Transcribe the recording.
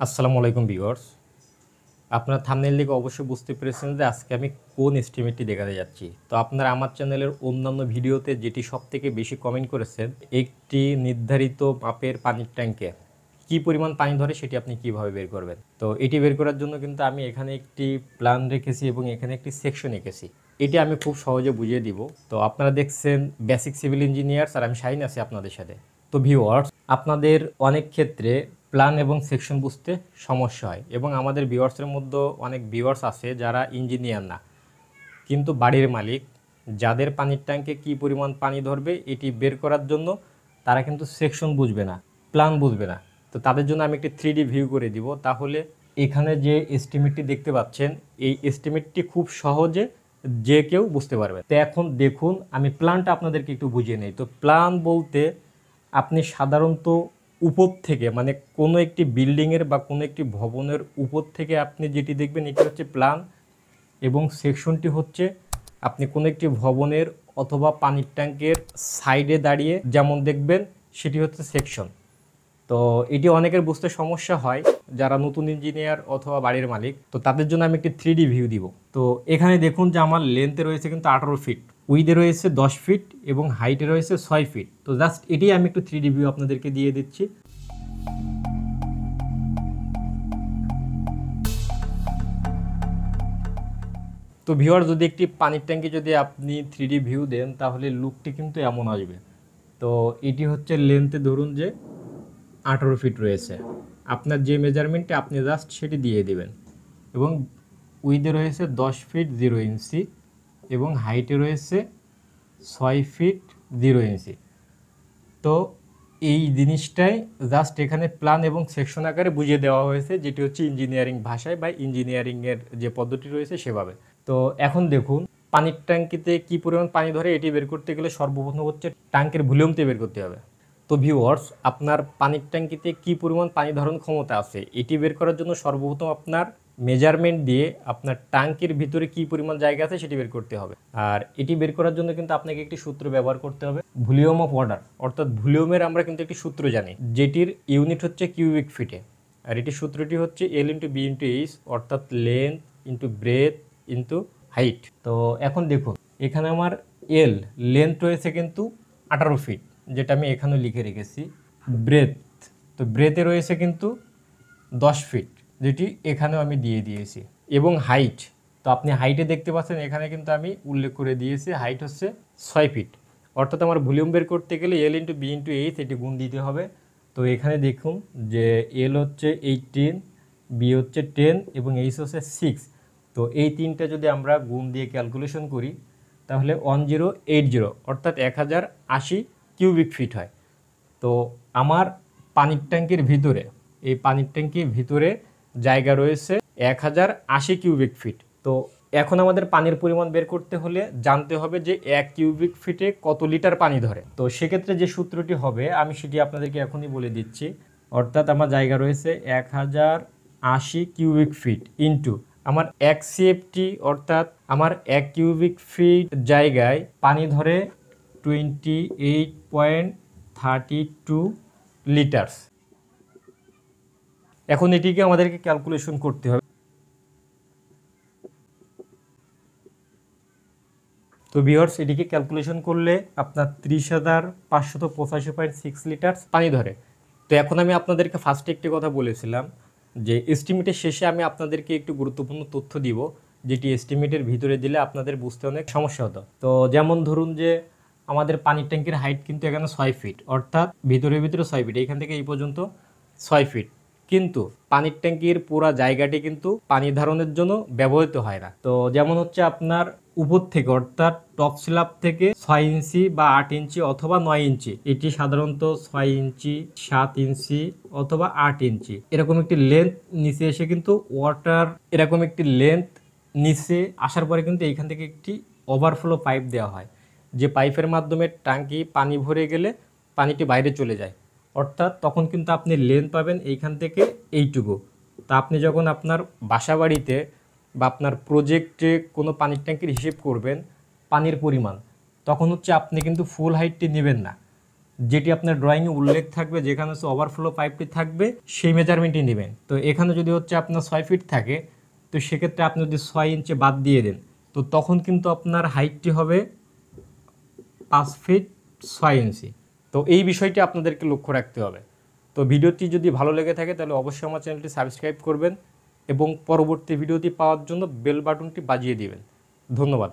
আসসালামু আলাইকুম ভিউয়ার্স। আপনারা থাম্বনেল দেখে অবশ্যই বুঝতে পেরেছেন যে আজকে আমি কোন এস্টিমেটটি দেখাতে যাচ্ছি। তো আপনারা আমার চ্যানেলের অন্যান্য ভিডিওতে যেটি সবথেকে বেশি কমেন্ট করেছেন, একটি নির্ধারিত মাপের পানির ট্যাঙ্কে কী পরিমাণ পানি ধরে সেটি আপনি কিভাবে বের করবেন। তো এটি বের করার জন্য কিন্তু আমি এখানে একটি প্ল্যান রেখেছি এবং এখানে একটি সেকশন এঁকেছি। এটি আমি খুব সহজে বুঝিয়ে দিব। তো আপনারা দেখছেন বেসিক সিভিল ইঞ্জিনিয়ার্স, আর আমি শাহিন আছি আপনাদের সাথে। তো ভিউয়ার্স, আপনাদের অনেক ক্ষেত্রে প্ল্যান এবং সেকশন বুঝতে সমস্যা হয় এবং আমাদের ভিউয়ার্সের মধ্যে অনেক ভিউয়ার্স আছে যারা ইঞ্জিনিয়ার না, কিন্তু বাড়ির মালিক, যাদের পানির ট্যাঙ্কে কী পরিমাণ পানি ধরবে এটি বের করার জন্য তারা কিন্তু সেকশন বুঝবে না, প্ল্যান বুঝবে না। তো তাদের জন্য আমি একটি 3D ভিউ করে দিব। তাহলে এখানে যে এস্টিমেটটি দেখতে পাচ্ছেন, এই এস্টিমেটটি খুব সহজে যে কেউ বুঝতে পারবে। তো এখন দেখুন, আমি প্ল্যানটা আপনাদেরকে একটু বুঝিয়ে নেই। তো প্ল্যান বলতে আপনি সাধারণত উপর থেকে, মানে কোনো একটি বিল্ডিংয়ের বা কোনো একটি ভবনের উপর থেকে আপনি যেটি দেখবেন এটি হচ্ছে প্ল্যান, এবং সেকশনটি হচ্ছে আপনি কোনো একটি ভবনের অথবা পানির ট্যাঙ্কের সাইডে দাঁড়িয়ে যেমন দেখবেন সেটি হচ্ছে সেকশন। তো এটি অনেকের বুঝতে সমস্যা হয় যারা নতুন ইঞ্জিনিয়ার অথবা বাড়ির মালিক। তো তাদের জন্য আমি একটি 3D ভিউ দিব। তো এখানে দেখুন যে আমার লেন্থে রয়েছে কিন্তু 18 ফিট, উইডে রয়েছে 10 ফিট এবং হাইটে রয়েছে 6 ফিট। তো জাস্ট এটি আমি একটু 3D ভিউ আপনাদেরকে দিয়ে দিচ্ছি। তো ভিউয়ার, যদি একটি পানির ট্যাঙ্কি যদি আপনি 3D ভিউ দেন তাহলে লুকটি কিন্তু এমন আসবে। তো এটি হচ্ছে লেন্থে ধরুন যে 18 ফিট রয়েছে, আপনার যে মেজারমেন্টে আপনি জাস্ট সেটি দিয়ে দেবেন, এবং উইথে রয়েছে 10 ফিট 0 ইঞ্চি এবং হাইটে রয়েছে 6 ফিট 0 ইঞ্চি। তো এই জিনিসটাই জাস্ট এখানে প্ল্যান এবং সেকশন আকারে বুঝিয়ে দেওয়া হয়েছে, যেটি হচ্ছে ইঞ্জিনিয়ারিং ভাষায় বা ইঞ্জিনিয়ারিংয়ের যে পদ্ধতি রয়েছে সেভাবে। তো এখন দেখুন, পানির ট্যাঙ্কিতে কী পরিমাণ পানি ধরে এটি বের করতে গেলে সর্বপ্রথম হচ্ছে ট্যাঙ্কের ভলিউমটি বের করতে হবে। তো ভিউয়ার্স, আপনার পানির ট্যাঙ্কিতে কী পরিমাণ পানি ধারণ ক্ষমতা আছে এটি বের করার জন্য সর্বপ্রথম আপনার মেজারমেন্ট দিয়ে আপনার ট্যাঙ্কের ভিতরে কী পরিমাণ জায়গা আছে সেটি বের করতে হবে। আর এটি বের করার জন্য কিন্তু আপনাকে একটি সূত্র ব্যবহার করতে হবে, ভলিউম অফ ওয়াটার। অর্থাৎ ভলিউমের আমরা কিন্তু একটি সূত্র জানি, যেটির ইউনিট হচ্ছে কিউবিক ফিটে। আর এটি সূত্রটি হচ্ছে L into B into H, অর্থাৎ length into breadth into height. তো এখন দেখুন, এখানে আমার লেন্থ রয়েছে কিন্তু 18 ফিট, যেটা আমি এখানেও লিখে রেখেছি। ব্রেথ, তো ব্রেথে রয়েছে কিন্তু 10 ফিট, যেটি এখানেও আমি দিয়ে দিয়েছি। এবং হাইট, তো আপনি হাইটে দেখতে পাচ্ছেন এখানে কিন্তু আমি উল্লেখ করে দিয়েছি, হাইট হচ্ছে 6 ফিট। অর্থাৎ আমার ভলিউম বের করতে গেলে এল ইন্টু বি ইন্টু এইচ এটি গুণ দিতে হবে। তো এখানে দেখুন যে এল হচ্ছে 18, বি হচ্ছে 10 এবং এইচ হচ্ছে 6। তো এই তিনটা যদি আমরা গুণ দিয়ে ক্যালকুলেশন করি তাহলে 1080, অর্থাৎ 1080 কিউবিক ফিট হয়। তো আমার পানির ট্যাঙ্কির ভিতরে, এই পানির ট্যাঙ্কির ভিতরে জায়গা রয়েছে 1080 কিউবিক ফিট। তো এখন আমাদের পানির পরিমাণ বের করতে হলে জানতে হবে যে 1 কিউবিক ফিটে কত লিটার পানি ধরে। তো সেক্ষেত্রে যে সূত্রটি হবে আমি সেটি আপনাদেরকে এখনই বলে দিচ্ছি। অর্থাৎ আমার জায়গা রয়েছে 1080 কিউবিক ফিট ইন্টু আমার 1 সিএফটি, অর্থাৎ আমার 1 কিউবিক ফিট জায়গায় পানি ধরে 28.32 লিটার্স। এখন এটিকে আমাদেরকে ক্যালকুলেশন করতে হবে। তো ভিউয়ার্স, এটিকে ক্যালকুলেশন করলে আপনার 30,585.6 লিটার পানি ধরে। তো এখন আমি আপনাদেরকে ফার্স্টে একটি কথা বলেছিলাম যে এস্টিমেটের শেষে আমি আপনাদেরকে একটু গুরুত্বপূর্ণ তথ্য দিব, যেটি এস্টিমেটের ভিতরে দিলে আপনাদের বুঝতে অনেক সমস্যা হতো। তো যেমন ধরুন যে আমাদের পানির ট্যাঙ্কের হাইট কিন্তু এখানে 6 ফিট, অর্থাৎ ভিতরে 6 ফিট, এখান থেকে এই পর্যন্ত 6 ফিট। কিন্তু পানির ট্যাঙ্কির পুরো জায়গাটি কিন্তু পানি ধারণের জন্য ব্যবহৃত হয় না। তো যেমন হচ্ছে আপনার উপর থেকে, অর্থাৎ টপ স্ল্যাব থেকে 6 ইঞ্চি বা 8 ইঞ্চি অথবা 9 ইঞ্চি, এটি সাধারণত 6 ইঞ্চি, 7 ইঞ্চি অথবা 8 ইঞ্চি এরকম একটি লেন্থ নিচে এসে কিন্তু ওয়াটার, এরকম একটি লেন্থ নিচে আসার পরে কিন্তু এইখান থেকে একটি ওভারফ্লো পাইপ দেওয়া হয়, যে পাইপের মাধ্যমে ট্যাঙ্কি পানি ভরে গেলে পানিটি বাইরে চলে যায়। অর্থাৎ তখন কিন্তু আপনি লেন্থ পাবেন এইখান থেকে এইটুকু। তা আপনি যখন আপনার বাসা বাড়িতে বা আপনার প্রজেক্টে কোনো পানির ট্যাঙ্কির হিসেব করবেন পানির পরিমাণ, তখন হচ্ছে আপনি কিন্তু ফুল হাইটটি নেবেন না, যেটি আপনার ড্রয়িংয়ে উল্লেখ থাকবে, যেখানে হচ্ছে ওভারফ্লো পাইপটি থাকবে সেই মেজারমেন্টই নেবেন। তো এখানে যদি হচ্ছে আপনার 6 ফিট থাকে, তো সেক্ষেত্রে আপনি যদি 6 ইঞ্চি বাদ দিয়ে দেন, তো তখন কিন্তু আপনার হাইটটি হবে 5 ফিট 6 ইঞ্চি। তো এই বিষয়টি আপনাদেরকে লক্ষ্য রাখতে হবে। তো ভিডিওটি যদি ভালো লেগে থাকে তাহলে অবশ্যই আমার চ্যানেলটি সাবস্ক্রাইব করবেন এবং পরবর্তী ভিডিওটি পাওয়ার জন্য বেল বাটনটি বাজিয়ে দিবেন। ধন্যবাদ।